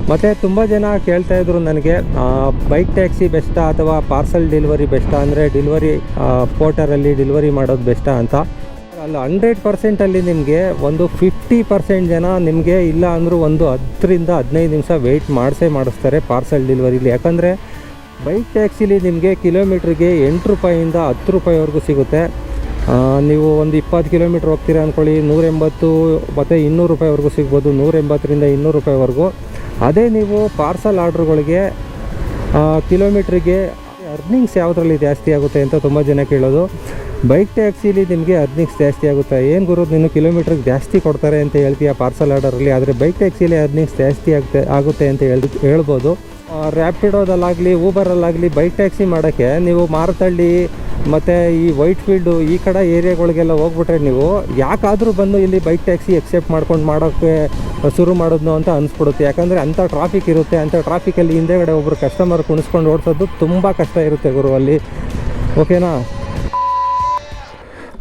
ಮತ್ತು ತುಂಬ ಜನ ಕೇಳ್ತಾಯಿದ್ರು ನನಗೆ ಬೈಕ್ ಟ್ಯಾಕ್ಸಿ ಬೆಸ್ಟಾ ಅಥವಾ ಪಾರ್ಸಲ್ ಡೆಲಿವರಿ ಬೆಸ್ಟಾ, ಅಂದರೆ ಡೆಲಿವರಿ ಪೋರ್ಟರಲ್ಲಿ ಡೆಲಿವರಿ ಮಾಡೋದು ಬೆಸ್ಟಾ ಅಂತ. ಅಲ್ಲಿ 100%ಅಲ್ಲಿ ನಿಮಗೆ ಒಂದು 50% ಜನ ನಿಮಗೆ ಇಲ್ಲ ಅಂದರೂ ಒಂದು 10 ರಿಂದ 15 ನಿಮಿಷ ವೆಯ್ಟ್ ಮಾಡಿಸ್ತಾರೆ ಪಾರ್ಸಲ್ ಡೆಲಿವರಿಲಿ. ಯಾಕಂದರೆ ಬೈಕ್ ಟ್ಯಾಕ್ಸಿಲಿ ನಿಮಗೆ ಕಿಲೋಮೀಟ್ರಿಗೆ 8 ರೂಪಾಯಿಂದ 10 ರೂಪಾಯಿವರೆಗೂ ಸಿಗುತ್ತೆ. ನೀವು ಒಂದು 20 ಕಿಲೋಮೀಟ್ರ್ ಹೋಗ್ತೀರಾ ಅಂದ್ಕೊಳ್ಳಿ, 180 ಮತ್ತು 200 ರೂಪಾಯಿವರೆಗೂ ಸಿಗ್ಬೋದು, 180 ರಿಂದ 200 ರೂಪಾಯಿವರೆಗೂ. ಅದೇ ನೀವು ಪಾರ್ಸಲ್ ಆರ್ಡ್ರುಗಳಿಗೆ ಕಿಲೋಮೀಟ್ರಿಗೆ ಅರ್ನಿಂಗ್ಸ್ ಯಾವುದರಲ್ಲಿ ಜಾಸ್ತಿ ಆಗುತ್ತೆ ಅಂತ ತುಂಬ ಜನ ಕೇಳೋದು. ಬೈಕ್ ಟ್ಯಾಕ್ಸಿಲಿ ನಿಮಗೆ ಅರ್ನಿಂಗ್ಸ್ ಜಾಸ್ತಿ ಆಗುತ್ತೆ. ಏನು ಗುರು ನೀನು ಕಿಲೋಮೀಟ್ರಿಗೆ ಜಾಸ್ತಿ ಕೊಡ್ತಾರೆ ಅಂತ ಹೇಳ್ತೀಯ ಪಾರ್ಸಲ್ ಆರ್ಡರಲ್ಲಿ, ಆದರೆ ಬೈಕ್ ಟ್ಯಾಕ್ಸಿಲಿ ಅರ್ನಿಂಗ್ಸ್ ಜಾಸ್ತಿ ಆಗುತ್ತೆ ಅಂತ ಹೇಳ್ಬೋದು. ರ್ಯಾಪಿಡೋದಲ್ಲಾಗಲಿ ಊಬರಲ್ಲಾಗಲಿ ಬೈಕ್ ಟ್ಯಾಕ್ಸಿ ಮಾಡೋಕ್ಕೆ ನೀವು ಮಾರತಳ್ಳಿ ಮತ್ತು ಈ ವೈಟ್ ಫೀಲ್ಡು ಈ ಕಡೆ ಏರಿಯಾಗಳಿಗೆಲ್ಲ ಹೋಗ್ಬಿಟ್ರೆ ನೀವು ಯಾಕಾದರೂ ಬಂದು ಇಲ್ಲಿ ಬೈಕ್ ಟ್ಯಾಕ್ಸಿ ಎಕ್ಸೆಪ್ಟ್ ಮಾಡ್ಕೊಂಡು ಮಾಡೋಕ್ಕೆ ಶುರು ಮಾಡೋದು ಅಂತ ಅನಿಸ್ಬಿಡುತ್ತೆ. ಯಾಕಂದರೆ ಅಂಥ ಟ್ರಾಫಿಕ್ ಇರುತ್ತೆ. ಅಂಥ ಟ್ರಾಫಿಕಲ್ಲಿ ಹಿಂದೆಗಡೆ ಒಬ್ಬರು ಕಸ್ಟಮರ್ ಕುಣಿಸ್ಕೊಂಡು ಓಡಿಸೋದು ತುಂಬ ಕಷ್ಟ ಇರುತ್ತೆ ಗುರು ಅಲ್ಲಿ. ಓಕೆನಾ?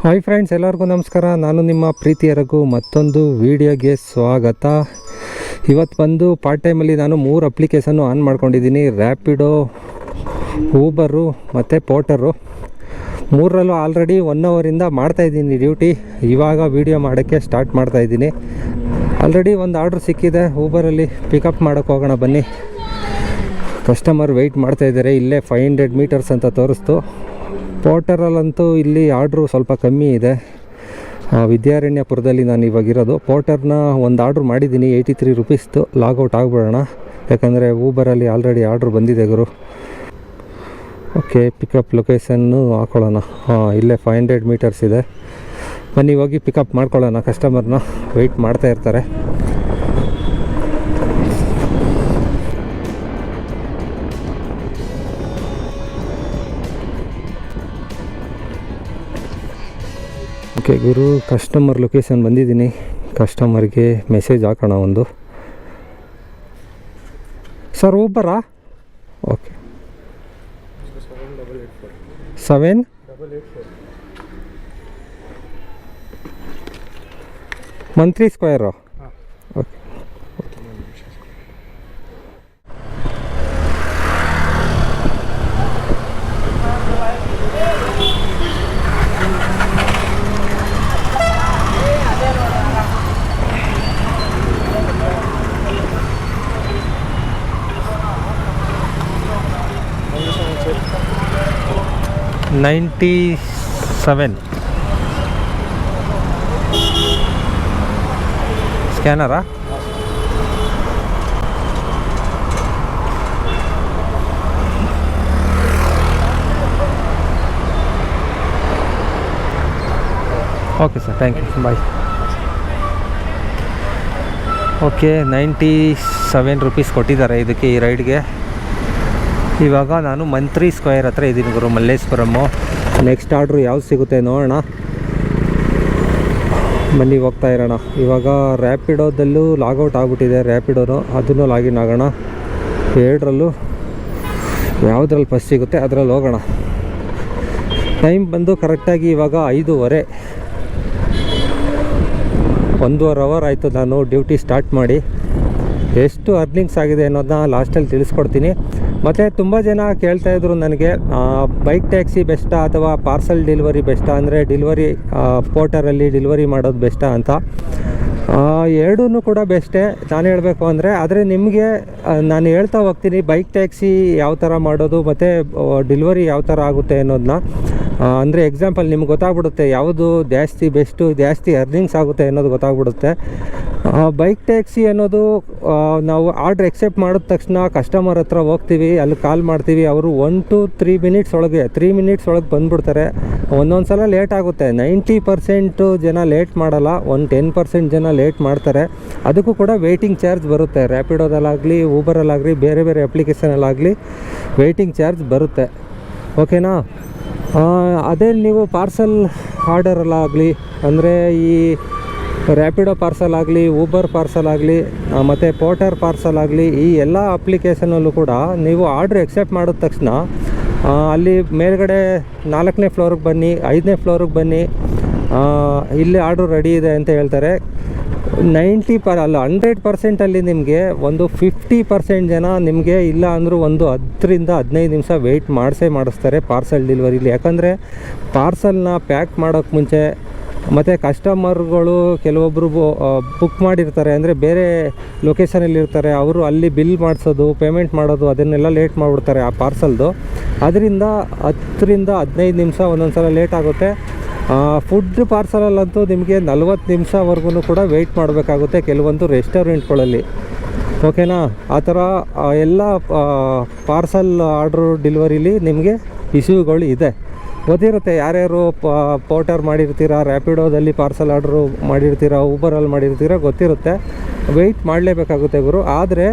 ಹಾಯ್ ಫ್ರೆಂಡ್ಸ್, ಎಲ್ಲರಿಗೂ ನಮಸ್ಕಾರ. ನಾನು ನಿಮ್ಮ ಪ್ರೀತಿಯ ರಘು. ಮತ್ತೊಂದು ವೀಡಿಯೋಗೆ ಸ್ವಾಗತ. ಇವತ್ತು ಬಂದು ಪಾರ್ಟ್ ಟೈಮಲ್ಲಿ ನಾನು 3 ಅಪ್ಲಿಕೇಶನ್ನು ಆನ್ ಮಾಡ್ಕೊಂಡಿದ್ದೀನಿ. ರ್ಯಾಪಿಡೋ, ಊಬರು ಮತ್ತು ಪೋರ್ಟರು. 3ರಲ್ಲೂ ಆಲ್ರೆಡಿ 1 ಅವರಿಂದ ಮಾಡ್ತಾಯಿದ್ದೀನಿ ಡ್ಯೂಟಿ. ಇವಾಗ ವೀಡಿಯೋ ಮಾಡೋಕ್ಕೆ ಸ್ಟಾರ್ಟ್ ಮಾಡ್ತಾಯಿದ್ದೀನಿ. ಆಲ್ರೆಡಿ ಒಂದು ಆರ್ಡ್ರ್ ಸಿಕ್ಕಿದೆ. ಊಬರಲ್ಲಿ ಪಿಕಪ್ ಮಾಡೋಕ್ಕೆ ಹೋಗೋಣ ಬನ್ನಿ. ಕಸ್ಟಮರ್ ವೆಯ್ಟ್ ಮಾಡ್ತಾಯಿದ್ದಾರೆ. ಇಲ್ಲೇ 500 ಮೀಟರ್ಸ್ ಅಂತ ತೋರಿಸ್ತು. ಪೋರ್ಟರಲ್ಲಂತೂ ಇಲ್ಲಿ ಆರ್ಡ್ರು ಸ್ವಲ್ಪ ಕಮ್ಮಿ ಇದೆ. ವಿದ್ಯಾರಣ್ಯಪುರದಲ್ಲಿ ನಾನು ಇವಾಗಿರೋದು. ಪೋರ್ಟರ್ನ ಒಂದು ಆರ್ಡ್ರ್ ಮಾಡಿದ್ದೀನಿ 83 ರೂಪೀಸ್ದು. ಲಾಗೌಟ್ ಆಗಿಬಿಡೋಣ, ಯಾಕಂದರೆ ಊಬರಲ್ಲಿ ಆಲ್ರೆಡಿ ಆರ್ಡ್ರ್ ಬಂದಿದೆ ಗುರು. ಓಕೆ, ಪಿಕಪ್ ಲೊಕೇಶನ್ನು ಹಾಕೊಳ್ಳೋಣ. ಇಲ್ಲೇ 500 ಮೀಟರ್ಸ್ ಇದೆ. ಬನ್ನಿ ಹೋಗಿ ಪಿಕಪ್ ಮಾಡ್ಕೊಳ್ಳೋಣ. ಕಸ್ಟಮರ್ನ ವೆಯ್ಟ್ ಮಾಡ್ತಾ ಇರ್ತಾರೆ. ಓಕೆ ಗುರು, ಕಸ್ಟಮರ್ ಲೊಕೇಶನ್ ಬಂದಿದ್ದೀನಿ. ಕಸ್ಟಮರ್ಗೆ ಮೆಸೇಜ್ ಹಾಕೋಣ ಒಂದು. ಸರ್ ಊಬರಾ? Okay, 7884 monthly square. ಓಕೆ, 97 ಸ್ಕ್ಯಾನರಾ? Okay sir, thank you, bye. Okay, 97 rupees ಕೊಟ್ಟಿದ್ದಾರೆ ಇದಕ್ಕೆ, ಈ ರೈಡ್ಗೆ. ಇವಾಗ ನಾನು ಮಂತ್ರಿ ಸ್ಕ್ವೇರ್ ಹತ್ರ ಇದ್ದೀನಿ ಗುರು, ಮಲ್ಲೇಶ್ವರಮ್ಮು. ನೆಕ್ಸ್ಟ್ ಆರ್ಡ್ರು ಯಾವ್ದು ಸಿಗುತ್ತೆ ನೋಡೋಣ. ಬನ್ನಿ ಹೋಗ್ತಾ ಇರೋಣ. ಇವಾಗ ರ್ಯಾಪಿಡೋದಲ್ಲೂ ಲಾಗೌಟ್ ಆಗಿಬಿಟ್ಟಿದೆ ರ್ಯಾಪಿಡೋನು, ಅದನ್ನು ಲಾಗಿನ್ ಆಗೋಣ. 2ರಲ್ಲೂ ಯಾವುದ್ರಲ್ಲಿ ಫಸ್ಟ್ ಸಿಗುತ್ತೆ ಅದರಲ್ಲಿ ಹೋಗೋಣ. ಟೈಮ್ ಬಂದು ಕರೆಕ್ಟಾಗಿ ಇವಾಗ 5:30. 1.5 ಅವರ್ ಆಯಿತು ನಾನು ಡ್ಯೂಟಿ ಸ್ಟಾರ್ಟ್ ಮಾಡಿ. ಎಷ್ಟು ಅರ್ನಿಂಗ್ಸ್ ಆಗಿದೆ ಅನ್ನೋದನ್ನ ಲಾಸ್ಟಲ್ಲಿ ತಿಳಿಸ್ಕೊಡ್ತೀನಿ. ಮತ್ತು ತುಂಬ ಜನ ಕೇಳ್ತಾಯಿದ್ರು ನನಗೆ ಬೈಕ್ ಟ್ಯಾಕ್ಸಿ ಬೆಸ್ಟಾ ಅಥವಾ ಪಾರ್ಸಲ್ ಡೆಲಿವರಿ ಬೆಸ್ಟಾ, ಅಂದರೆ ಡೆಲಿವರಿ ಪೋರ್ಟರಲ್ಲಿ ಡೆಲಿವರಿ ಮಾಡೋದು ಬೆಸ್ಟಾ ಅಂತ. ಎರಡೂ ಕೂಡ ಬೆಸ್ಟೇ ನಾನು ಹೇಳಬೇಕು ಅಂದರೆ. ಆದರೆ ನಿಮಗೆ ನಾನು ಹೇಳ್ತಾ ಹೋಗ್ತೀನಿ ಬೈಕ್ ಟ್ಯಾಕ್ಸಿ ಯಾವ ಥರ ಮಾಡೋದು ಮತ್ತು ಡೆಲಿವರಿ ಯಾವ ಥರ ಆಗುತ್ತೆ ಅನ್ನೋದನ್ನ. ಅಂದರೆ ಎಕ್ಸಾಂಪಲ್ ನಿಮ್ಗೆ ಗೊತ್ತಾಗ್ಬಿಡುತ್ತೆ ಯಾವುದು ಜಾಸ್ತಿ ಬೆಸ್ಟು, ಜಾಸ್ತಿ ಅರ್ನಿಂಗ್ಸ್ ಆಗುತ್ತೆ ಅನ್ನೋದು ಗೊತ್ತಾಗ್ಬಿಡುತ್ತೆ. ಬೈಕ್ ಟ್ಯಾಕ್ಸಿ ಅನ್ನೋದು ನಾವು ಆರ್ಡ್ರ್ ಎಕ್ಸೆಪ್ಟ್ ಮಾಡಿದ ತಕ್ಷಣ ಕಸ್ಟಮರ್ ಹತ್ರ ಹೋಗ್ತೀವಿ, ಅಲ್ಲಿ ಕಾಲ್ ಮಾಡ್ತೀವಿ. ಅವರು 1 to 3 ಮಿನಿಟ್ಸ್ ಒಳಗೆ 3 ಮಿನಿಟ್ಸ್ ಒಳಗೆ ಬಂದುಬಿಡ್ತಾರೆ. ಒಂದೊಂದು ಸಲ ಲೇಟ್ ಆಗುತ್ತೆ. 90% ಜನ ಲೇಟ್ ಮಾಡಲ್ಲ, ಒಂದು 10% ಜನ ಲೇಟ್ ಮಾಡ್ತಾರೆ. ಅದಕ್ಕೂ ಕೂಡ ವೆಯ್ಟಿಂಗ್ ಚಾರ್ಜ್ ಬರುತ್ತೆ. ರ್ಯಾಪಿಡೋದಲ್ಲಾಗಲಿ ಊಬರಲ್ಲಾಗಲಿ ಬೇರೆ ಬೇರೆ ಅಪ್ಲಿಕೇಶನಲ್ಲಾಗಲಿ ವೆಯ್ಟಿಂಗ್ ಚಾರ್ಜ್ ಬರುತ್ತೆ. ಓಕೆನಾ? ಅದೇ ನೀವು ಪಾರ್ಸಲ್ ಆರ್ಡರಲ್ಲಾಗಲಿ, ಅಂದರೆ ಈ ರ್ಯಾಪಿಡೋ ಪಾರ್ಸಲ್ ಆಗಲಿ, ಊಬರ್ ಪಾರ್ಸಲ್ ಆಗಲಿ ಮತ್ತು ಪೋರ್ಟರ್ ಪಾರ್ಸಲ್ ಆಗಲಿ, ಈ ಎಲ್ಲ ಅಪ್ಲಿಕೇಶನಲ್ಲೂ ಕೂಡ ನೀವು ಆರ್ಡ್ರ್ ಎಕ್ಸೆಪ್ಟ್ ಮಾಡಿದ ತಕ್ಷಣ ಅಲ್ಲಿ ಮೇಲ್ಗಡೆ 4ನೇ ಫ್ಲೋರಿಗೆ ಬನ್ನಿ, 5ನೇ ಫ್ಲೋರಿಗೆ ಬನ್ನಿ, ಇಲ್ಲಿ ಆರ್ಡ್ರ್ ರೆಡಿ ಇದೆ ಅಂತ ಹೇಳ್ತಾರೆ. 100% ನಿಮಗೆ ಒಂದು 50% ಜನ ನಿಮಗೆ ಇಲ್ಲ ಅಂದರೂ ಒಂದು 10-15 ನಿಮಿಷ ವೆಯ್ಟ್ ಮಾಡಿಸ್ತಾರೆ ಪಾರ್ಸಲ್ ಡೆಲಿವರಿಲಿ. ಯಾಕಂದರೆ ಪಾರ್ಸಲ್ನ ಪ್ಯಾಕ್ ಮಾಡೋಕ್ಕೆ ಮುಂಚೆ ಮತ್ತು ಕಸ್ಟಮರ್ಗಳು ಕೆಲವೊಬ್ಬರು ಬುಕ್ ಮಾಡಿರ್ತಾರೆ, ಅಂದರೆ ಬೇರೆ ಲೊಕೇಶನಲ್ಲಿ ಇರ್ತಾರೆ, ಅವರು ಅಲ್ಲಿ ಬಿಲ್ ಮಾಡಿಸೋದು ಪೇಮೆಂಟ್ ಮಾಡೋದು ಅದನ್ನೆಲ್ಲ ಲೇಟ್ ಮಾಡಿಬಿಡ್ತಾರೆ ಆ ಪಾರ್ಸಲ್ದು. ಅದರಿಂದ 10-15 ನಿಮಿಷ ಒಂದೊಂದು ಸಲ ಲೇಟ್ ಆಗುತ್ತೆ. ಫುಡ್ ಪಾರ್ಸಲಲ್ಲಂತೂ ನಿಮಗೆ 40 ನಿಮಿಷವರೆಗೂ ಕೂಡ ವೆಯ್ಟ್ ಮಾಡಬೇಕಾಗುತ್ತೆ ಕೆಲವೊಂದು ರೆಸ್ಟೋರೆಂಟ್ಗಳಲ್ಲಿ. ಓಕೆನಾ, ಆ ಥರ ಎಲ್ಲ ಪಾರ್ಸಲ್ ಆರ್ಡ್ರು ಡೆಲಿವರಿಲಿ ನಿಮಗೆ ಇಶ್ಯೂಗಳು ಇದೆ. ಗೊತ್ತಿರುತ್ತೆ, ಯಾರ್ಯಾರು ಪೋರ್ಟರ್ ಮಾಡಿರ್ತೀರ, ರ್ಯಾಪಿಡೋದಲ್ಲಿ ಪಾರ್ಸಲ್ ಆರ್ಡ್ರು ಮಾಡಿರ್ತೀರ, ಊಬರಲ್ಲಿ ಮಾಡಿರ್ತೀರ, ಗೊತ್ತಿರುತ್ತೆ. ವೆಯ್ಟ್ ಮಾಡಲೇಬೇಕಾಗುತ್ತೆ ಗುರು. ಆದರೆ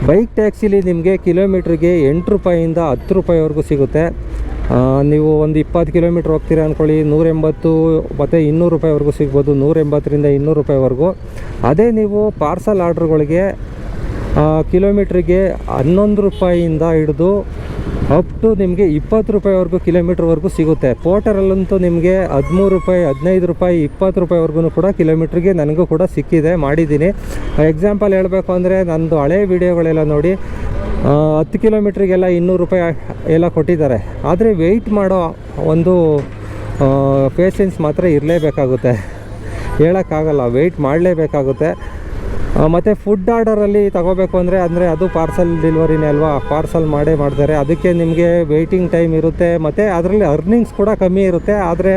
ಬೈಕ್ ಟ್ಯಾಕ್ಸಿಲಿ ನಿಮಗೆ ಕಿಲೋಮೀಟ್ರಿಗೆ 8 ರೂಪಾಯಿಂದ 10 ರೂಪಾಯಿವರೆಗೂ ಸಿಗುತ್ತೆ. ನೀವು ಒಂದು 20 ಕಿಲೋಮೀಟ್ರ್ ಹೋಗ್ತೀರಾ ಅಂದ್ಕೊಳ್ಳಿ, 180 ಮತ್ತು 200 ರೂಪಾಯಿವರೆಗೂ ಸಿಗ್ಬೋದು, 180ರಿಂದ 200 ರೂಪಾಯಿವರೆಗೂ. ಅದೇ ನೀವು ಪಾರ್ಸಲ್ ಆರ್ಡ್ರುಗಳಿಗೆ ಕಿಲೋಮೀಟ್ರಿಗೆ 11 ರೂಪಾಯಿಯಿಂದ ಹಿಡಿದು ಅಪ್ ಟು ನಿಮಗೆ 20 ರೂಪಾಯಿವರೆಗೂ ಕಿಲೋಮೀಟ್ರ್ವರೆಗೂ ಸಿಗುತ್ತೆ. ಪೋರ್ಟರಲ್ಲಂತೂ ನಿಮಗೆ 13 ರೂಪಾಯಿ, 15 ರೂಪಾಯಿ, 20 ರೂಪಾಯಿವರೆಗೂ ಕೂಡ ಕಿಲೋಮೀಟ್ರಿಗೆ ನನಗೂ ಕೂಡ ಸಿಕ್ಕಿದೆ, ಮಾಡಿದ್ದೀನಿ. ಎಕ್ಸಾಂಪಲ್ ಹೇಳಬೇಕು ಅಂದರೆ ನಂದು ಹಳೆ ವೀಡಿಯೋಗಳೆಲ್ಲ ನೋಡಿ 10 ಕಿಲೋಮೀಟ್ರಿಗೆಲ್ಲ 200 ರೂಪಾಯಿ ಎಲ್ಲ ಕೊಟ್ಟಿದ್ದಾರೆ. ಆದರೆ ವೆಯ್ಟ್ ಮಾಡೋ ಒಂದು ಪೇಷನ್ಸ್ ಮಾತ್ರ ಇರಲೇಬೇಕಾಗುತ್ತೆ, ಹೇಳೋಕ್ಕಾಗಲ್ಲ, ವೆಯ್ಟ್ ಮಾಡಲೇಬೇಕಾಗುತ್ತೆ. ಮತ್ತು ಫುಡ್ ಆರ್ಡರಲ್ಲಿ ತಗೋಬೇಕು ಅಂದರೆ ಅದು ಪಾರ್ಸಲ್ ಡೆಲಿವರಿನೇ ಅಲ್ವಾ, ಪಾರ್ಸಲ್ ಮಾಡ್ತಾರೆ. ಅದಕ್ಕೆ ನಿಮಗೆ ವೆಯ್ಟಿಂಗ್ ಟೈಮ್ ಇರುತ್ತೆ, ಮತ್ತು ಅದರಲ್ಲಿ ಅರ್ನಿಂಗ್ಸ್ ಕೂಡ ಕಮ್ಮಿ ಇರುತ್ತೆ. ಆದರೆ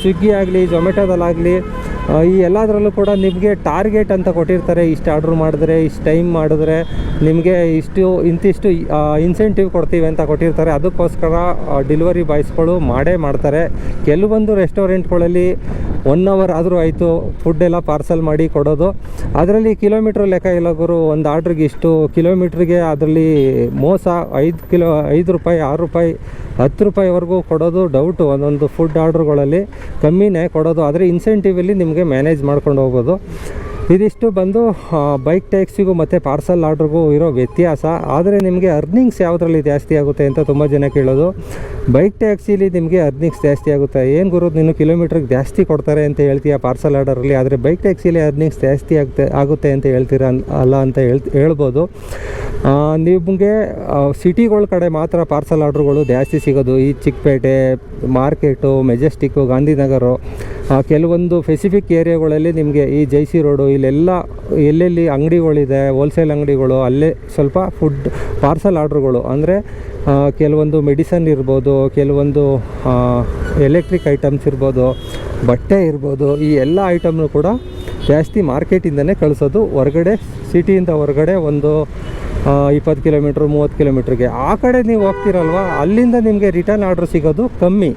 ಸ್ವಿಗ್ಗಿ ಆಗಲಿ, ಝೊಮ್ಯಾಟೋದಲ್ಲಾಗಲಿ, ಈ ಎಲ್ಲದರಲ್ಲೂ ಕೂಡ ನಿಮಗೆ ಟಾರ್ಗೆಟ್ ಅಂತ ಕೊಟ್ಟಿರ್ತಾರೆ. ಇಷ್ಟು ಆರ್ಡ್ರ್ ಮಾಡಿದ್ರೆ, ಇಷ್ಟು ಟೈಮ್ ಮಾಡಿದ್ರೆ ನಿಮಗೆ ಇಂತಿಷ್ಟು ಇನ್ಸೆಂಟಿವ್ ಕೊಡ್ತೀವಿ ಅಂತ ಕೊಟ್ಟಿರ್ತಾರೆ. ಅದಕ್ಕೋಸ್ಕರ ಡೆಲಿವರಿ ಬಾಯ್ಸ್ಗಳು ಮಾಡ್ತಾರೆ. ಕೆಲವೊಂದು ರೆಸ್ಟೋರೆಂಟ್ಗಳಲ್ಲಿ 1 ಅವರ್ ಆದರೂ ಆಯಿತು ಫುಡ್ಡೆಲ್ಲ ಪಾರ್ಸಲ್ ಮಾಡಿ ಕೊಡೋದು. ಅದರಲ್ಲಿ ಕಿಲೋಮೀಟ್ರ್ ಲೆಕ್ಕ ಇಲ್ಲ ಗುರು, ಒಂದು ಆರ್ಡ್ರಿಗೆ ಇಷ್ಟು ಕಿಲೋಮೀಟ್ರಿಗೆ ಅದರಲ್ಲಿ ಮೋಸ. 5 ರೂಪಾಯಿ, 6 ರೂಪಾಯಿ, 10 ರೂಪಾಯಿವರೆಗೂ ಕೊಡೋದು ಡೌಟು. ಒಂದೊಂದು ಫುಡ್ ಆರ್ಡ್ರುಗಳಲ್ಲಿ ಕಮ್ಮಿನೇ ಕೊಡೋದು. ಆದರೆ ಇನ್ಸೆಂಟಿವಲ್ಲಿ ನಿಮಗೆ ಮ್ಯಾನೇಜ್ ಮಾಡ್ಕೊಂಡು ಹೋಗ್ಬೋದು. ಇದಿಷ್ಟು ಬಂದು ಬೈಕ್ ಟ್ಯಾಕ್ಸಿಗೂ ಮತ್ತು ಪಾರ್ಸಲ್ ಆರ್ಡ್ರಿಗೂ ಇರೋ ವ್ಯತ್ಯಾಸ. ಆದರೆ ನಿಮಗೆ ಅರ್ನಿಂಗ್ಸ್ ಯಾವುದರಲ್ಲಿ ಜಾಸ್ತಿ ಆಗುತ್ತೆ ಅಂತ ತುಂಬ ಜನ ಕೇಳೋದು. ಬೈಕ್ ಟ್ಯಾಕ್ಸಿಲಿ ನಿಮಗೆ ಅರ್ನಿಂಗ್ಸ್ ಜಾಸ್ತಿ ಆಗುತ್ತೆ. ಏನು ಗುರು ನೀನು ಕಿಲೋಮೀಟ್ರಿಗೆ ಜಾಸ್ತಿ ಕೊಡ್ತಾರೆ ಅಂತ ಹೇಳ್ತೀಯ ಪಾರ್ಸಲ್ ಆರ್ಡರಲ್ಲಿ, ಆದರೆ ಬೈಕ್ ಟ್ಯಾಕ್ಸಿಲಿ ಅರ್ನಿಂಗ್ಸ್ ಜಾಸ್ತಿ ಆಗುತ್ತೆ ಅಂತ ಹೇಳ್ತೀರ ಅಲ್ಲ ಅಂತ ಹೇಳ್ಬೋದು. ನಿಮಗೆ ಸಿಟಿಗಳ ಕಡೆ ಮಾತ್ರ ಪಾರ್ಸಲ್ ಆರ್ಡ್ರುಗಳು ಜಾಸ್ತಿ ಸಿಗೋದು. ಈ ಚಿಕ್ಕಪೇಟೆ, ಮಾರ್ಕೆಟು, ಮೆಜೆಸ್ಟಿಕ್ಕು, ಗಾಂಧಿನಗರ, ಕೆಲವೊಂದು ಸ್ಪೆಸಿಫಿಕ್ ಏರಿಯಾಗಳಲ್ಲಿ ನಿಮಗೆ ಈ ಜೈಸಿ ರೋಡು ಇಲ್ಲೆಲ್ಲ ಎಲ್ಲೆಲ್ಲಿ ಅಂಗಡಿಗಳಿದೆ, ಹೋಲ್ಸೇಲ್ ಅಂಗಡಿಗಳು, ಅಲ್ಲೇ ಸ್ವಲ್ಪ ಫುಡ್ ಪಾರ್ಸಲ್ ಆರ್ಡ್ರುಗಳು, ಅಂದರೆ ಕೆಲವೊಂದು ಮೆಡಿಸನ್ ಇರ್ಬೋದು, ಕೆಲವೊಂದು ಎಲೆಕ್ಟ್ರಿಕ್ ಐಟಮ್ಸ್ ಇರ್ಬೋದು, ಬಟ್ಟೆ ಇರ್ಬೋದು, ಈ ಎಲ್ಲ ಐಟಮ್ನು ಕೂಡ ಜಾಸ್ತಿ ಮಾರ್ಕೆಟಿಂದನೇ ಕಳಿಸೋದು ಹೊರಗಡೆ, ಸಿಟಿಯಿಂದ ಹೊರಗಡೆ ಒಂದು 20 ಕಿಲೋಮೀಟ್ರ್ 30 ಕಿಲೋಮೀಟ್ರಿಗೆ. ಆ ಕಡೆ ನೀವು ಹೋಗ್ತೀರಲ್ವ, ಅಲ್ಲಿಂದ ನಿಮಗೆ ರಿಟರ್ನ್ ಆರ್ಡ್ರ್ ಸಿಗೋದು ಕಮ್ಮಿ.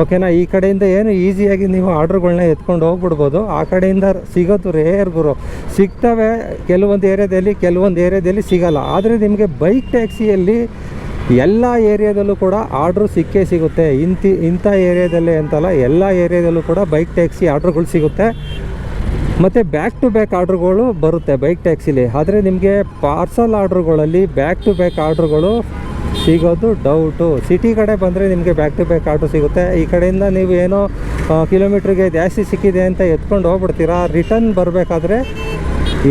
ಓಕೆನಾ, ಈ ಕಡೆಯಿಂದ ಏನು ಈಸಿಯಾಗಿ ನೀವು ಆರ್ಡ್ರುಗಳನ್ನ ಎತ್ಕೊಂಡು ಹೋಗ್ಬಿಡ್ಬೋದು. ಆ ಕಡೆಯಿಂದ ಸಿಗೋದು ರೇರ್ ಗುರು. ಸಿಗ್ತವೆ ಕೆಲವೊಂದು ಏರಿಯಾದಲ್ಲಿ ಸಿಗಲ್ಲ. ಆದರೆ ನಿಮಗೆ ಬೈಕ್ ಟ್ಯಾಕ್ಸಿಯಲ್ಲಿ ಎಲ್ಲ ಏರಿಯಾದಲ್ಲೂ ಕೂಡ ಆರ್ಡ್ರು ಸಿಗುತ್ತೆ. ಇಂಥ ಏರಿಯಾದಲ್ಲೇ ಅಂತಲ್ಲ, ಎಲ್ಲ ಏರಿಯಾದಲ್ಲೂ ಕೂಡ ಬೈಕ್ ಟ್ಯಾಕ್ಸಿ ಆರ್ಡ್ರುಗಳು ಸಿಗುತ್ತೆ. ಮತ್ತು ಬ್ಯಾಕ್ ಟು ಬ್ಯಾಕ್ ಆರ್ಡ್ರುಗಳು ಬರುತ್ತೆ ಬೈಕ್ ಟ್ಯಾಕ್ಸಿಲಿ. ಆದರೆ ನಿಮಗೆ ಪಾರ್ಸಲ್ ಆರ್ಡ್ರುಗಳಲ್ಲಿ ಬ್ಯಾಕ್ ಟು ಬ್ಯಾಕ್ ಆರ್ಡ್ರುಗಳು ಸಿಗೋದು ಡೌಟು. ಸಿಟಿ ಕಡೆ ಬಂದರೆ ನಿಮಗೆ ಬ್ಯಾಕ್ ಟು ಬ್ಯಾಕ್ ಆರ್ಡ್ರು ಸಿಗುತ್ತೆ. ಈ ಕಡೆಯಿಂದ ನೀವು ಏನೋ ಕಿಲೋಮೀಟ್ರಿಗೆ ಜಾಸ್ತಿ ಸಿಕ್ಕಿದೆ ಅಂತ ಎತ್ಕೊಂಡು ಹೋಗ್ಬಿಡ್ತೀರಾ, ರಿಟರ್ನ್ ಬರಬೇಕಾದ್ರೆ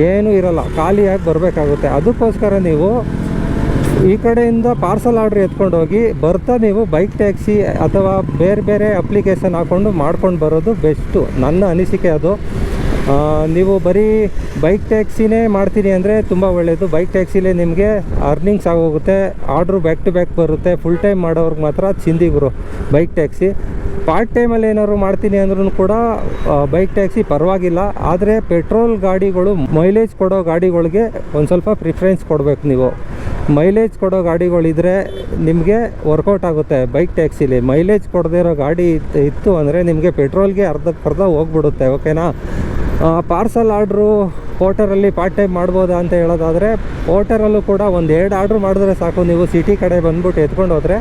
ಏನೂ ಇರೋಲ್ಲ, ಖಾಲಿಯಾಗಿ ಬರಬೇಕಾಗುತ್ತೆ. ಅದಕ್ಕೋಸ್ಕರ ನೀವು ಈ ಕಡೆಯಿಂದ ಪಾರ್ಸಲ್ ಆರ್ಡ್ರ್ ಎತ್ಕೊಂಡು ಹೋಗಿ ಬರ್ತಾ ನೀವು ಬೈಕ್ ಟ್ಯಾಕ್ಸಿ ಅಥವಾ ಬೇರೆ ಅಪ್ಲಿಕೇಶನ್ ಹಾಕ್ಕೊಂಡು ಮಾಡ್ಕೊಂಡು ಬರೋದು ಬೆಸ್ಟು, ನನ್ನ ಅನಿಸಿಕೆ ಅದು. ನೀವು ಬರೀ ಬೈಕ್ ಟ್ಯಾಕ್ಸಿನೇ ಮಾಡ್ತೀನಿ ಅಂದರೆ ತುಂಬ ಒಳ್ಳೆಯದು. ಬೈಕ್ ಟ್ಯಾಕ್ಸಿಲೇ ನಿಮಗೆ ಅರ್ನಿಂಗ್ಸ್ ಆಗೋಗುತ್ತೆ, ಆರ್ಡ್ರು ಬ್ಯಾಕ್ ಟು ಬ್ಯಾಕ್ ಬರುತ್ತೆ. ಫುಲ್ ಟೈಮ್ ಮಾಡೋರ್ಗೆ ಮಾತ್ರ ಚಿಂದಿಗುರು ಬೈಕ್ ಟ್ಯಾಕ್ಸಿ. ಪಾರ್ಟ್ ಟೈಮಲ್ಲಿ ಏನಾದ್ರು ಮಾಡ್ತೀನಿ ಅಂದ್ರೂ ಕೂಡ ಬೈಕ್ ಟ್ಯಾಕ್ಸಿ ಪರವಾಗಿಲ್ಲ. ಆದರೆ ಪೆಟ್ರೋಲ್ ಗಾಡಿಗಳು, ಮೈಲೇಜ್ ಕೊಡೋ ಗಾಡಿಗಳಿಗೆ ಒಂದು ಸ್ವಲ್ಪ ಪ್ರಿಫರೆನ್ಸ್ ಕೊಡಬೇಕು ನೀವು. ಮೈಲೇಜ್ ಕೊಡೋ ಗಾಡಿಗಳಿದ್ರೆ ನಿಮಗೆ ವರ್ಕೌಟ್ ಆಗುತ್ತೆ ಬೈಕ್ ಟ್ಯಾಕ್ಸಿಲಿ. ಮೈಲೇಜ್ ಕೊಡದೇ ಇರೋ ಗಾಡಿ ಇತ್ತು ಅಂದರೆ ನಿಮಗೆ ಪೆಟ್ರೋಲ್ಗೆ ಅರ್ಧ ಹೋಗ್ಬಿಡುತ್ತೆ. ಓಕೆನಾ, ಪಾರ್ಸಲ್ ಆರ್ಡ್ರು ಪೋರ್ಟರಲ್ಲಿ ಪಾರ್ಟ್ ಟೈಮ್ ಮಾಡ್ಬೋದಾ ಅಂತ ಹೇಳೋದಾದರೆ, ಪೋರ್ಟರಲ್ಲೂ ಕೂಡ 1-2 ಆರ್ಡ್ರು ಮಾಡಿದ್ರೆ ಸಾಕು. ನೀವು ಸಿಟಿ ಕಡೆ ಬಂದ್ಬಿಟ್ಟು ಎತ್ಕೊಂಡು ಹೋದರೆ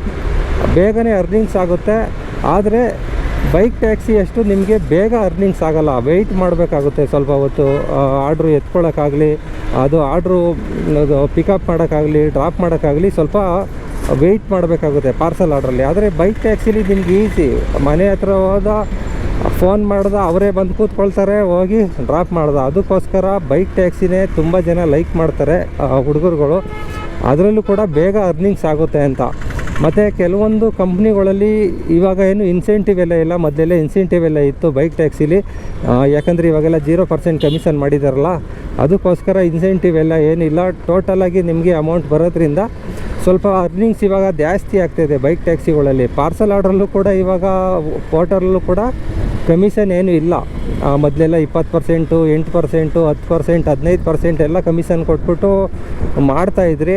ಬೇಗನೆ ಅರ್ನಿಂಗ್ಸ್ ಆಗುತ್ತೆ. ಆದರೆ ಬೈಕ್ ಟ್ಯಾಕ್ಸಿ ಅಷ್ಟು ನಿಮಗೆ ಬೇಗ ಅರ್ನಿಂಗ್ಸ್ ಆಗೋಲ್ಲ, ವೆಯ್ಟ್ ಮಾಡಬೇಕಾಗುತ್ತೆ ಸ್ವಲ್ಪ ಹೊತ್ತು. ಆರ್ಡ್ರು ಎತ್ಕೊಳ್ಳೋಕ್ಕಾಗಲಿ, ಅದು ಆರ್ಡ್ರು ಪಿಕಪ್ ಮಾಡೋಕ್ಕಾಗಲಿ, ಡ್ರಾಪ್ ಮಾಡೋಕ್ಕಾಗಲಿ ಸ್ವಲ್ಪ ವೆಯ್ಟ್ ಮಾಡಬೇಕಾಗುತ್ತೆ ಪಾರ್ಸಲ್ ಆರ್ಡ್ರಲ್ಲಿ. ಆದರೆ ಬೈಕ್ ಟ್ಯಾಕ್ಸಿಲಿ ನಿಮ್ಗೆ ಈಸಿ, ಮನೆ ಹತ್ರ ಹೋದ ಫೋನ್ ಮಾಡ್ದೆ ಅವರೇ ಬಂದು ಕೂತ್ಕೊಳ್ತಾರೆ, ಹೋಗಿ ಡ್ರಾಪ್ ಮಾಡ್ದೆ. ಅದಕ್ಕೋಸ್ಕರ ಬೈಕ್ ಟ್ಯಾಕ್ಸಿನೇ ತುಂಬ ಜನ ಲೈಕ್ ಮಾಡ್ತಾರೆ ಹುಡುಗರುಗಳು. ಅದರಲ್ಲೂ ಕೂಡ ಬೇಗ ಅರ್ನಿಂಗ್ಸ್ ಆಗುತ್ತೆ ಅಂತ. ಮತ್ತು ಕೆಲವೊಂದು ಕಂಪ್ನಿಗಳಲ್ಲಿ ಇವಾಗ ಏನು ಇನ್ಸೆಂಟಿವ್ ಎಲ್ಲ ಇಲ್ಲ, ಮೊದಲೆಲ್ಲ ಇನ್ಸೆಂಟಿವ್ ಎಲ್ಲ ಇತ್ತು ಬೈಕ್ ಟ್ಯಾಕ್ಸಿಲಿ. ಯಾಕಂದರೆ ಇವಾಗೆಲ್ಲ 0% ಕಮಿಷನ್ ಮಾಡಿದಾರಲ್ಲ, ಅದಕ್ಕೋಸ್ಕರ ಇನ್ಸೆಂಟಿವ್ ಎಲ್ಲ ಏನಿಲ್ಲ. ಟೋಟಲಾಗಿ ನಿಮಗೆ ಅಮೌಂಟ್ ಬರೋದ್ರಿಂದ ಸ್ವಲ್ಪ ಅರ್ನಿಂಗ್ಸ್ ಇವಾಗ ಜಾಸ್ತಿ ಆಗ್ತಾಯಿದೆ ಬೈಕ್ ಟ್ಯಾಕ್ಸಿಗಳಲ್ಲಿ. ಪಾರ್ಸಲ್ ಆರ್ಡ್ರಲ್ಲೂ ಕೂಡ ಇವಾಗ ಪೋರ್ಟರಲ್ಲೂ ಕೂಡ ಕಮಿಷನ್ ಏನೂ ಇಲ್ಲ. ಮೊದಲೆಲ್ಲ 20%, 8%, 10%, 15% ಎಲ್ಲ ಕಮಿಷನ್ ಕೊಟ್ಬಿಟ್ಟು ಮಾಡ್ತಾಯಿದ್ರಿ.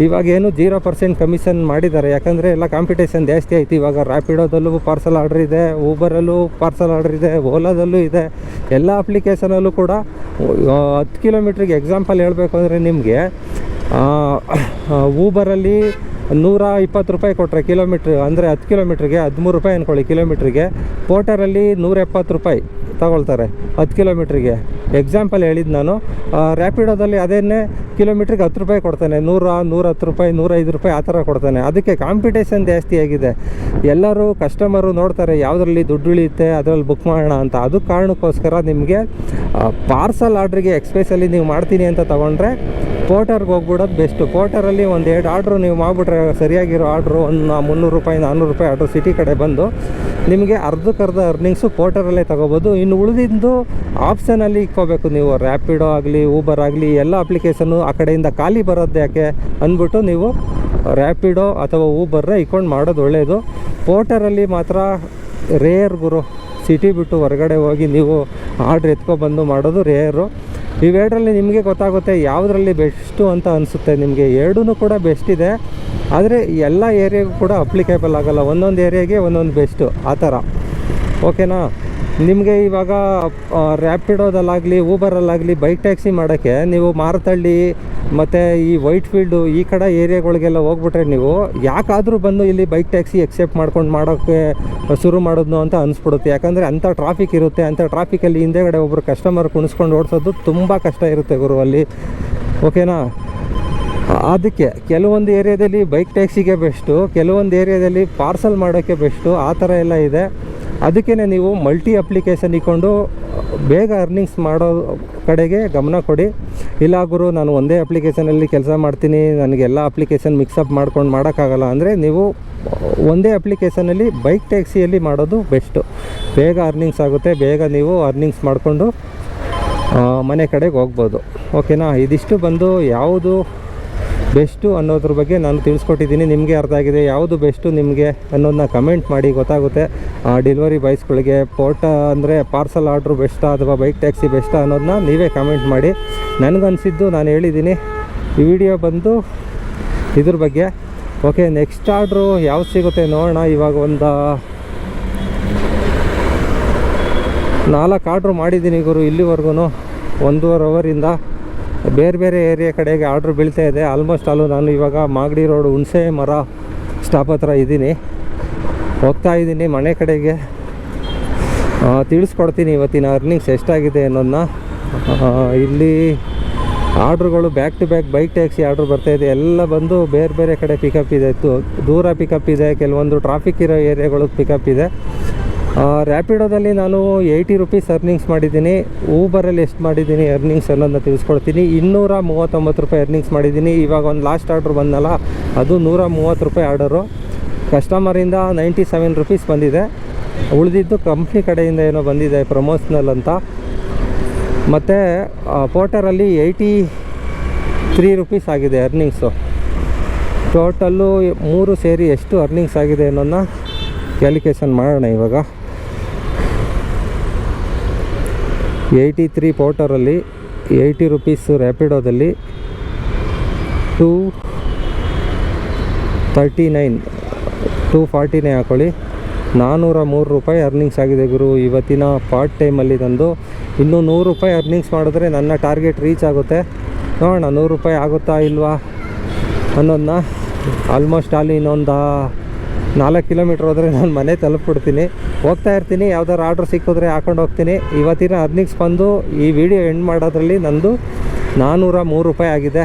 ಇವಾಗೇನು 0% ಕಮಿಷನ್ ಮಾಡಿದ್ದಾರೆ. ಯಾಕಂದರೆ ಎಲ್ಲ ಕಾಂಪಿಟೇಷನ್ ಜಾಸ್ತಿ ಆಯಿತು. ಇವಾಗ ರ್ಯಾಪಿಡೋದಲ್ಲೂ ಪಾರ್ಸಲ್ ಆರ್ಡ್ರ್ ಇದೆ, ಊಬರಲ್ಲೂ ಪಾರ್ಸಲ್ ಆರ್ಡ್ರ್ ಇದೆ, ಓಲಾದಲ್ಲೂ ಇದೆ. ಎಲ್ಲ ಅಪ್ಲಿಕೇಶನಲ್ಲೂ ಕೂಡ 10 ಕಿಲೋಮೀಟ್ರಿಗೆ ಎಕ್ಸಾಂಪಲ್ ಹೇಳಬೇಕು ಅಂದರೆ ನಿಮಗೆ ಊಬರಲ್ಲಿ 120 ರೂಪಾಯಿ ಕೊಟ್ಟರೆ ಕಿಲೋಮೀಟ್ರ್, ಅಂದರೆ 10 ಕಿಲೋಮೀಟ್ರಿಗೆ 13 ರೂಪಾಯಿ ಅಂದ್ಕೊಳ್ಳಿ ಕಿಲೋಮೀಟ್ರಿಗೆ. ಪೋರ್ಟರಲ್ಲಿ 170 ರೂಪಾಯಿ ತಗೊಳ್ತಾರೆ 10 ಕಿಲೋಮೀಟ್ರಿಗೆ. ಎಕ್ಸಾಂಪಲ್ ಹೇಳಿದ್ದು ನಾನು. ರ್ಯಾಪಿಡೋದಲ್ಲಿ ಅದೇನೇ ಕಿಲೋಮೀಟ್ರಿಗೆ 10 ರೂಪಾಯಿ ಕೊಡ್ತಾನೆ, 100, 110 ರೂಪಾಯಿ, 105 ರೂಪಾಯಿ ಆ ಥರ ಕೊಡ್ತಾನೆ. ಅದಕ್ಕೆ ಕಾಂಪಿಟೇಷನ್ ಜಾಸ್ತಿ ಆಗಿದೆ. ಎಲ್ಲರೂ ಕಸ್ಟಮರು ನೋಡ್ತಾರೆ ಯಾವುದರಲ್ಲಿ ದುಡ್ಡು ಉಳಿಯುತ್ತೆ ಅದರಲ್ಲಿ ಬುಕ್ ಮಾಡೋಣ ಅಂತ. ಅದು ಕಾರಣಕ್ಕೋಸ್ಕರ ನಿಮಗೆ ಪಾರ್ಸಲ್ ಆರ್ಡ್ರಿಗೆ ಎಕ್ಸ್ಪೆಷಲಿ ನೀವು ಮಾಡ್ತೀನಿ ಅಂತ ತೊಗೊಂಡ್ರೆ ಪೋರ್ಟರ್ಗೆ ಹೋಗ್ಬಿಡೋದು ಬೆಸ್ಟು. ಪೋರ್ಟರಲ್ಲಿ 1-2 ಆರ್ಡ್ರು ನೀವು ಮಾಡಿಬಿಟ್ರೆ, ಸರಿಯಾಗಿರೋ ಆರ್ಡ್ರು, ಒಂದು 300 ರೂಪಾಯಿ 400 ರೂಪಾಯಿ ಆರ್ಡ್ರು ಸಿಟಿ ಕಡೆ ಬಂದು ನಿಮಗೆ ಅರ್ಧಕ್ಕರ್ಧ ಅರ್ನಿಂಗ್ಸು ಪೋರ್ಟರಲ್ಲೇ ತೊಗೋಬೋದು. ಇನ್ನು ಉಳಿದಿದ್ದು ಆಪ್ಷನಲ್ಲಿ ಇಕ್ಕೋಬೇಕು ನೀವು. ರ್ಯಾಪಿಡೋ ಆಗಲಿ, ಊಬರ್ ಆಗಲಿ, ಎಲ್ಲ ಅಪ್ಲಿಕೇಶನ್ನು ಆ ಕಡೆಯಿಂದ ಖಾಲಿ ಬರೋದು ಯಾಕೆ ಅಂದ್ಬಿಟ್ಟು ನೀವು ರ್ಯಾಪಿಡೋ ಅಥವಾ ಊಬರ್ನ ಇಕ್ಕೊಂಡು ಮಾಡೋದು ಒಳ್ಳೆಯದು. ಪೋರ್ಟರಲ್ಲಿ ಮಾತ್ರ ರೇರ್ ಗುರು. ಸಿಟಿ ಬಿಟ್ಟು ಹೊರಗಡೆ ಹೋಗಿ ನೀವು ಆರ್ಡ್ರ್ ಎತ್ಕೊಬಂದು ಮಾಡೋದು ರೇರು. ಇವೆರಡರಲ್ಲಿ ನಿಮಗೆ ಗೊತ್ತಾಗುತ್ತೆ ಯಾವುದರಲ್ಲಿ ಬೆಸ್ಟು ಅಂತ ಅನಿಸುತ್ತೆ ನಿಮಗೆ. ಎರಡೂ ಕೂಡ ಬೆಸ್ಟ್ ಇದೆ, ಆದರೆ ಎಲ್ಲ ಏರಿಯಾಗೂ ಕೂಡ ಅಪ್ಲಿಕೇಬಲ್ ಆಗೋಲ್ಲ. ಒಂದೊಂದು ಏರಿಯಾಗೆ ಒಂದೊಂದು ಬೆಸ್ಟು ಆ ಥರ. ಓಕೆನಾ? ನಿಮಗೆ ಇವಾಗ ರ್ಯಾಪಿಡೋದಲ್ಲಾಗಲಿ ಊಬರಲ್ಲಾಗಲಿ ಬೈಕ್ ಟ್ಯಾಕ್ಸಿ ಮಾಡೋಕ್ಕೆ ನೀವು ಮಾರತಳ್ಳಿ ಮತ್ತು ಈ ವೈಟ್ ಫೀಲ್ಡು ಈ ಕಡೆ ಏರಿಯಾಗಳಿಗೆಲ್ಲ ಹೋಗ್ಬಿಟ್ರೆ ನೀವು ಯಾಕಾದರೂ ಬಂದು ಇಲ್ಲಿ ಬೈಕ್ ಟ್ಯಾಕ್ಸಿ ಎಕ್ಸೆಪ್ಟ್ ಮಾಡ್ಕೊಂಡು ಮಾಡೋಕ್ಕೆ ಶುರು ಮಾಡೋದು ಅಂತ ಅನಿಸ್ಬಿಡುತ್ತೆ. ಯಾಕಂದರೆ ಅಂಥ ಟ್ರಾಫಿಕ್ ಇರುತ್ತೆ. ಅಂಥ ಟ್ರಾಫಿಕಲ್ಲಿ ಹಿಂದೆಗಡೆ ಒಬ್ಬರು ಕಸ್ಟಮರ್ ಕುಣಿಸ್ಕೊಂಡು ಓಡಿಸೋದು ತುಂಬ ಕಷ್ಟ ಇರುತ್ತೆ ಗುರು ಅಲ್ಲಿ. ಓಕೆನಾ? ಅದಕ್ಕೆ ಕೆಲವೊಂದು ಏರಿಯಾದಲ್ಲಿ ಬೈಕ್ ಟ್ಯಾಕ್ಸಿಗೆ ಬೆಸ್ಟು, ಕೆಲವೊಂದು ಏರಿಯಾದಲ್ಲಿ ಪಾರ್ಸಲ್ ಮಾಡೋಕ್ಕೆ ಬೆಸ್ಟು. ಆ ಥರ ಎಲ್ಲ ಇದೆ. ಅದಕ್ಕೇ ನೀವು ಮಲ್ಟಿ ಅಪ್ಲಿಕೇಶನ್ ಇಕ್ಕೊಂಡು ಬೇಗ ಅರ್ನಿಂಗ್ಸ್ ಮಾಡೋ ಕಡೆಗೆ ಗಮನ ಕೊಡಿ. ಇಲ್ಲ ಗುರು ನಾನು ಒಂದೇ ಅಪ್ಲಿಕೇಶನಲ್ಲಿ ಕೆಲಸ ಮಾಡ್ತೀನಿ, ನನಗೆಲ್ಲ ಅಪ್ಲಿಕೇಶನ್ ಮಿಕ್ಸಪ್ ಮಾಡ್ಕೊಂಡು ಮಾಡೋಕ್ಕಾಗಲ್ಲ ಅಂದರೆ ನೀವು ಒಂದೇ ಅಪ್ಲಿಕೇಶನಲ್ಲಿ ಬೈಕ್ ಟ್ಯಾಕ್ಸಿಯಲ್ಲಿ ಮಾಡೋದು ಬೆಸ್ಟು. ಬೇಗ ಅರ್ನಿಂಗ್ಸ್ ಆಗುತ್ತೆ, ಬೇಗ ನೀವು ಅರ್ನಿಂಗ್ಸ್ ಮಾಡಿಕೊಂಡು ಮನೆ ಕಡೆಗೆ ಹೋಗ್ಬೋದು. ಓಕೆನಾ? ಇದಿಷ್ಟು ಬಂದು ಯಾವುದು ಬೆಸ್ಟು ಅನ್ನೋದ್ರ ಬಗ್ಗೆ ನಾನು ತಿಳಿಸ್ಕೊಟ್ಟಿದ್ದೀನಿ. ನಿಮಗೆ ಅರ್ಥ ಆಗಿದೆ ಯಾವುದು ಬೆಸ್ಟು ನಿಮಗೆ ಅನ್ನೋದನ್ನ ಕಮೆಂಟ್ ಮಾಡಿ, ಗೊತ್ತಾಗುತ್ತೆ. ಡೆಲಿವರಿ ಬಾಯ್ಸ್ಗಳಿಗೆ ಅಂದರೆ ಪಾರ್ಸಲ್ ಆರ್ಡ್ರು ಬೆಸ್ಟಾ ಅಥವಾ ಬೈಕ್ ಟ್ಯಾಕ್ಸಿ ಬೆಸ್ಟಾ ಅನ್ನೋದನ್ನ ನೀವೇ ಕಮೆಂಟ್ ಮಾಡಿ. ನನಗನ್ಸಿದ್ದು ನಾನು ಹೇಳಿದ್ದೀನಿ. ಈ ವಿಡಿಯೋ ಬಂದು ಇದ್ರ ಬಗ್ಗೆ. ಓಕೆ, ನೆಕ್ಸ್ಟ್ ಆರ್ಡ್ರು ಯಾವ್ದು ಸಿಗುತ್ತೆ ನೋಡೋಣ. ಇವಾಗ ಒಂದು 4 ಆರ್ಡ್ರು ಮಾಡಿದ್ದೀನಿ ಗುರು ಇಲ್ಲಿವರೆಗೂ. 1.5 ಅವರಿಂದ ಬೇರೆ ಬೇರೆ ಏರಿಯಾ ಕಡೆಗೆ ಆರ್ಡ್ರ್ ಬೀಳ್ತಾ ಇದೆ. ಆಲ್ಮೋಸ್ಟ್ ಅಲ್ಲೂ ನಾನು ಇವಾಗ ಮಾಗಡಿ ರೋಡ್ ಹುಣಸೆ ಮರ ಸ್ಟಾಪ್ ಹತ್ರ ಇದ್ದೀನಿ, ಹೋಗ್ತಾ ಇದ್ದೀನಿ ಮನೆ ಕಡೆಗೆ. ತಿಳಿಸ್ಕೊಡ್ತೀನಿ ಇವತ್ತಿನ ಅರ್ನಿಂಗ್ಸ್ ಎಷ್ಟಾಗಿದೆ ಅನ್ನೋದನ್ನ. ಇಲ್ಲಿ ಆರ್ಡ್ರುಗಳು back to back bike taxi order ಬರ್ತಾಯಿದೆ. ಎಲ್ಲ ಬಂದು ಬೇರೆ ಬೇರೆ ಕಡೆ ಪಿಕಪ್ ಇದೆ, ದೂರ ಪಿಕಪ್ ಇದೆ, ಕೆಲವೊಂದು ಟ್ರಾಫಿಕ್ ಇರೋ ಏರಿಯಾಗಳಿಗೆ ಪಿಕಪ್ ಇದೆ. ರ್ಯಾಪಿಡೋದಲ್ಲಿ ನಾನು 80 ರೂಪೀಸ್ ಅರ್ನಿಂಗ್ಸ್ ಮಾಡಿದ್ದೀನಿ. ಊಬರಲ್ಲಿ ಎಷ್ಟು ಮಾಡಿದ್ದೀನಿ ಅರ್ನಿಂಗ್ಸ್ ಅನ್ನೋದನ್ನ ತಿಳಿಸ್ಕೊಡ್ತೀನಿ. 239 ರೂಪಾಯಿ ಅರ್ನಿಂಗ್ಸ್ ಮಾಡಿದ್ದೀನಿ. ಇವಾಗ ಒಂದು ಲಾಸ್ಟ್ ಆರ್ಡ್ರ್ ಬಂದಲ್ಲ, ಅದು 130 ರೂಪಾಯಿ ಆರ್ಡರು. ಕಸ್ಟಮರಿಂದ 97 ರೂಪೀಸ್ ಬಂದಿದೆ. ಉಳಿದಿದ್ದು ಕಂಪ್ನಿ ಕಡೆಯಿಂದ ಏನೋ ಬಂದಿದೆ ಪ್ರಮೋಷ್ನಲ್ ಅಂತ. ಮತ್ತು ಪೋರ್ಟರಲ್ಲಿ 83 ರೂಪೀಸ್ ಆಗಿದೆ ಅರ್ನಿಂಗ್ಸು. ಟೋಟಲ್ಲು 3 ಸೇರಿ ಎಷ್ಟು ಅರ್ನಿಂಗ್ಸ್ ಆಗಿದೆ ಅನ್ನೋದನ್ನ ಕ್ಯಾಲ್ಕುಲೇಷನ್ ಮಾಡೋಣ ಇವಾಗ. 83 ಪೋರ್ಟರಲ್ಲಿ, 80 ರೂಪೀಸ್ ರ್ಯಾಪಿಡೋದಲ್ಲಿ, 249 ಹಾಕೊಳ್ಳಿ, 403 ರೂಪಾಯಿ ಅರ್ನಿಂಗ್ಸ್ ಆಗಿದೆ ಗುರು ಇವತ್ತಿನ ಪಾರ್ಟ್ ಟೈಮಲ್ಲಿ ನಂದು. ಇನ್ನೂ 100 ರೂಪಾಯಿ ಅರ್ನಿಂಗ್ಸ್ ಮಾಡಿದ್ರೆ ನನ್ನ ಟಾರ್ಗೆಟ್ ರೀಚ್ ಆಗುತ್ತೆ. ನೋಡೋಣ 100 ರೂಪಾಯಿ ಆಗುತ್ತಾ ಇಲ್ವಾ ಅನ್ನೋದನ್ನ. ಆಲ್ಮೋಸ್ಟ್ ಅಲ್ಲಿ ಇನ್ನೊಂದು 4 ಕಿಲೋಮೀಟ್ರ್ ಹೋದರೆ ನಾನು ಮನೆ ತಲುಪಿಬಿಡ್ತೀನಿ. ಹೋಗ್ತಾ ಇರ್ತೀನಿ, ಯಾವ್ದಾದ್ರು ಆರ್ಡ್ರ್ ಸಿಕ್ಕಿದ್ರೆ ಹಾಕೊಂಡು ಹೋಗ್ತೀನಿ. ಇವತ್ತಿನ ಅರ್ನಿಂಗ್ಸ್ ಬಂದು ಈ ವಿಡಿಯೋ ಎಂಡ್ ಮಾಡೋದ್ರಲ್ಲಿ ನಂದು 403 ರೂಪಾಯಿ ಆಗಿದೆ.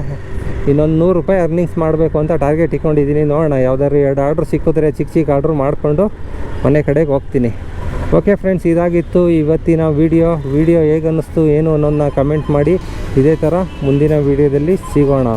ಇನ್ನೊಂದು 100 ರೂಪಾಯಿ ಅರ್ನಿಂಗ್ಸ್ ಮಾಡಬೇಕು ಅಂತ ಟಾರ್ಗೆಟ್ ಇಟ್ಕೊಂಡಿದ್ದೀನಿ. ನೋಡೋಣ ಯಾವ್ದಾದ್ರು 2 ಆರ್ಡ್ರ್ ಸಿಕ್ಕಿದ್ರೆ ಚಿಕ್ಕ ಚಿಕ್ಕ ಆರ್ಡ್ರ್ ಮಾಡಿಕೊಂಡು ಮನೆ ಕಡೆಗೆ ಹೋಗ್ತೀನಿ. ಓಕೆ ಫ್ರೆಂಡ್ಸ್, ಇದಾಗಿತ್ತು ಇವತ್ತಿನ ವಿಡಿಯೋ ಹೇಗೆ ಅನ್ನಿಸ್ತು ಏನು ಅನ್ನೋದನ್ನ ಕಮೆಂಟ್ ಮಾಡಿ. ಇದೇ ಥರ ಮುಂದಿನ ವಿಡಿಯೋದಲ್ಲಿ ಸಿಗೋಣ.